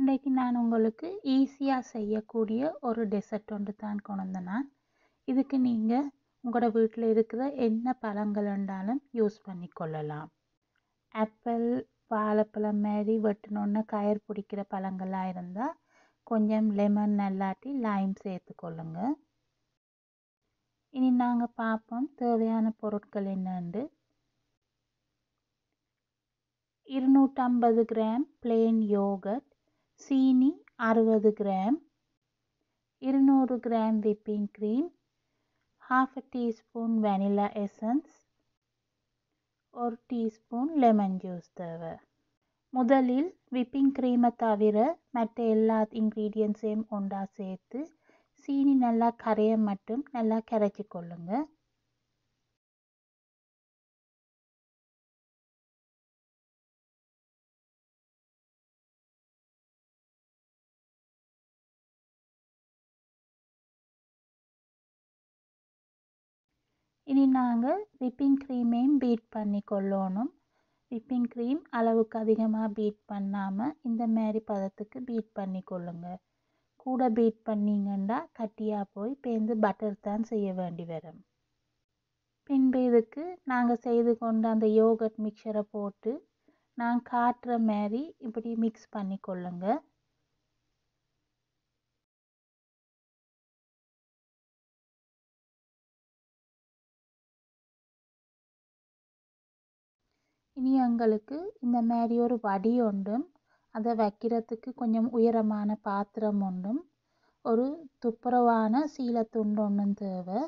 இன்றைக்கு நான் உங்களுக்கு ஈஸியாக செய்யக்கூடிய ஒரு டெசர்ட் ஒன்று தான் கொண்டு வந்தேன். இதுக்கு நீங்கள் உங்களோட வீட்டில் இருக்கிற என்ன பழங்கள் இருந்தாலும் யூஸ் பண்ணிக்கொள்ளலாம். ஆப்பிள், வாழைப்பழம் மாதிரி வெட்டினோன்னு கயிறு பிடிக்கிற பழங்களாக இருந்தால் கொஞ்சம் லெமன் நல்லாட்டி லைம் சேர்த்துக்கொள்ளுங்க. இனி நாங்கள் பார்ப்போம் தேவையான பொருட்கள் என்னண்டு. 250 கிராம் பிளெயின் யோகர்ட், சீனி 60 gram, 200 gram whipping cream, 1/2 teaspoon vanilla essence, 1 teaspoon lemon juice தேவை. முதலில் விப்பிங் க்ரீமை தவிர மற்ற எல்லா இன்க்ரீடியன்ட்ஸையும் ஒன்றா சேர்த்து சீனி நல்லா கரைய மட்டும் நல்லா கரைச்சி கொள்ளுங்க. இனி நாங்கள் விப்பிங் க்ரீமையும் பீட் பண்ணி கொள்ளணும். விப்பிங் க்ரீம் அளவுக்கு அதிகமாக பீட் பண்ணாமல் இந்த மாதிரி பதத்துக்கு பீட் பண்ணி கொள்ளுங்க. கூட பீட் பண்ணிங்கன்னா கட்டியாக போய் பேருந்து பட்டர் தான் செய்ய வேண்டி வரும். பின்பு இதுக்கு நாங்கள் செய்து கொண்ட அந்த யோகர்ட் மிக்சரை போட்டு நான் காட்டுற மாதிரி இப்படி மிக்ஸ் பண்ணி கொள்ளுங்க. இனி எங்களுக்கு இந்த மாதிரி ஒரு வடி ஒன்றும் அதை வைக்கிறதுக்கு கொஞ்சம் உயரமான பாத்திரம் ஒன்றும் ஒரு துப்புரவான சீலத்துண்டு ஒன்றும் தேவை.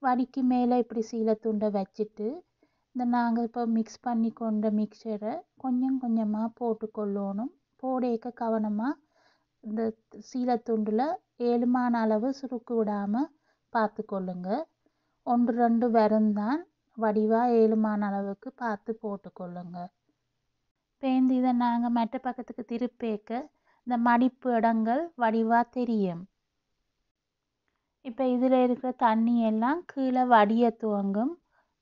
வடிக்கு மேலே இப்படி சீலத்துண்டை வச்சுட்டு இந்த நாங்கள் இப்போ மிக்ஸ் பண்ணி கொண்ட மிக்சரை கொஞ்சம் கொஞ்சமாக போட்டுக்கொள்ளணும். போடையக்க கவனமாக இந்த சீலத்துண்டில் ஏழுமான அளவு சுருக்கு விடாமல் பார்த்துக்கொள்ளுங்க. 1-2 வருந்தான் வடிவாக ஏழுமான அளவுக்கு பார்த்து போட்டுக்கொள்ளுங்க. பேந்து இதை நாங்கள் மற்ற பக்கத்துக்கு திருப்பேக்க இந்த மடிப்பு இடங்கள் வடிவாக தெரியும். இப்போ இதில் இருக்கிற தண்ணி எல்லாம் கீழே வடிய துவங்கும்.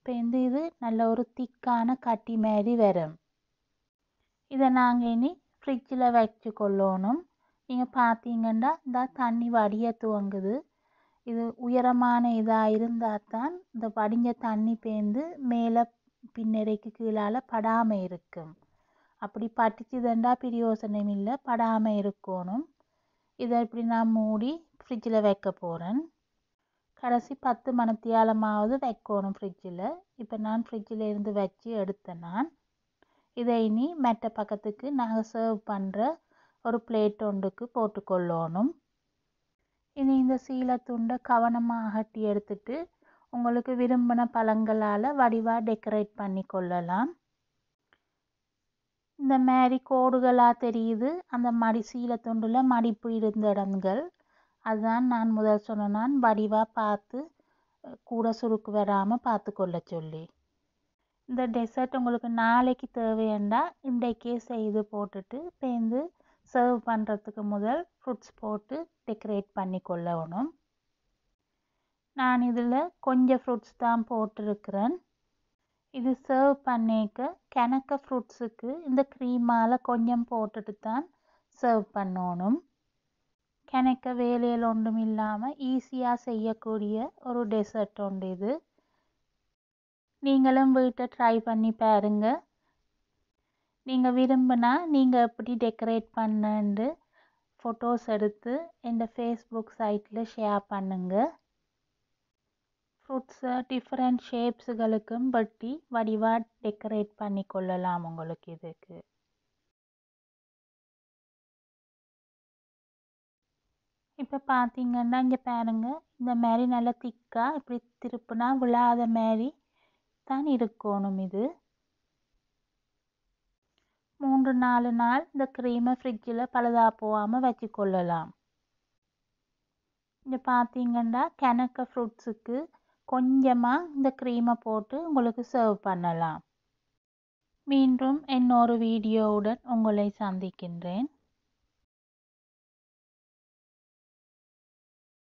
பேந்து இது நல்ல ஒரு திக்கான கட்டி மாதிரி வரும். இதை நாங்கள் இனி ஃப்ரிட்ஜில் வச்சு கொள்ளணும். நீங்கள் பார்த்தீங்கன்னா இந்த தண்ணி வடிய துவங்குது. இது உயரமான இதாக இருந்தால் தான் இந்த வடிஞ்ச தண்ணி பேந்து மேலே பின்னரைக்கு கீழால் படாமல் இருக்கும். அப்படி பட்டுச்சுதுண்டா பிரயோசனம் இல்லை, படாமல் இருக்கணும். இதை இப்படி நான் மூடி ஃப்ரிட்ஜில் வைக்க போகிறேன். கடைசி 10 மணித்தியாலமாவது வைக்கணும் ஃப்ரிட்ஜில். இப்போ நான் ஃப்ரிட்ஜில் இருந்து வச்சு எடுத்தேன். இதை இனி மற்ற பக்கத்துக்கு நாங்கள் சர்வ் பண்ணுற ஒரு பிளேட் ஒன்றுக்கு போட்டுக்கொள்ளணும். இனி இந்த சீலத்துண்டை கவனமாக அகட்டி எடுத்துட்டு உங்களுக்கு விரும்பின பழங்களால் வடிவாக டெக்கரேட் பண்ணி கொள்ளலாம். இந்த மாதிரி கோடுகளாக தெரியுது அந்த சீலத்துண்டில் மடிப்பு இருந்த இடங்கள். அதுதான் நான் முதல் சொன்னான் வடிவாக பார்த்து கூட சுருக்கு வராமல் பார்த்து கொள்ள சொல்லி. இந்த டெசர்ட் உங்களுக்கு நாளைக்கு தேவையாண்டா இன்றைக்கே செய்து போட்டுட்டு பேருந்து சர்வ் பண்ணுறதுக்கு முதல் ஃப்ரூட்ஸ் போட்டு டெக்கரேட் பண்ணி கொள்ளணும். நான் இதில் கொஞ்சம் ஃப்ரூட்ஸ் தான் போட்டிருக்கிறேன். இது சர்வ் பண்ணிக்க கணக்க ஃப்ரூட்ஸுக்கு இந்த க்ரீமால் கொஞ்சம் போட்டுட்டு தான் சர்வ் பண்ணணும். கணக்க வேலையில் ஒன்றும் இல்லாமல் ஈஸியாக செய்யக்கூடிய ஒரு டெசர்ட் ஒன்று இது. நீங்களும் வீட்டை ட்ரை பண்ணி பாருங்க. நீங்கள் விரும்பினா நீங்கள் எப்படி டெக்கரேட் பண்ணு ஃபோட்டோஸ் எடுத்து என் ஃபேஸ்புக் சைட்டில் ஷேர் பண்ணுங்க. ஃப்ரூட்ஸை டிஃப்ரெண்ட் ஷேப்ஸுகளுக்கும் வெட்டி வடிவாக டெக்கரேட் பண்ணி கொள்ளலாம் உங்களுக்கு இதுக்கு. இப்போ பார்த்தீங்கன்னா இங்கே பாருங்கள், இந்த மாதிரி நல்லா திக்காக இப்படி திருப்புனா விழாத மாதிரி தான் இருக்கணும். இது 3-4 நாள் இந்த க்ரீமை ஃப்ரிட்ஜில் பழுதாக போகாமல் வச்சு கொள்ளலாம். இங்கே பார்த்தீங்கன்னா கணக்க ஃப்ரூட்ஸுக்கு கொஞ்சமாக இந்த க்ரீமை போட்டு உங்களுக்கு சர்வ் பண்ணலாம். மீண்டும் இன்னொரு வீடியோவுடன் உங்களை சந்திக்கின்றேன்.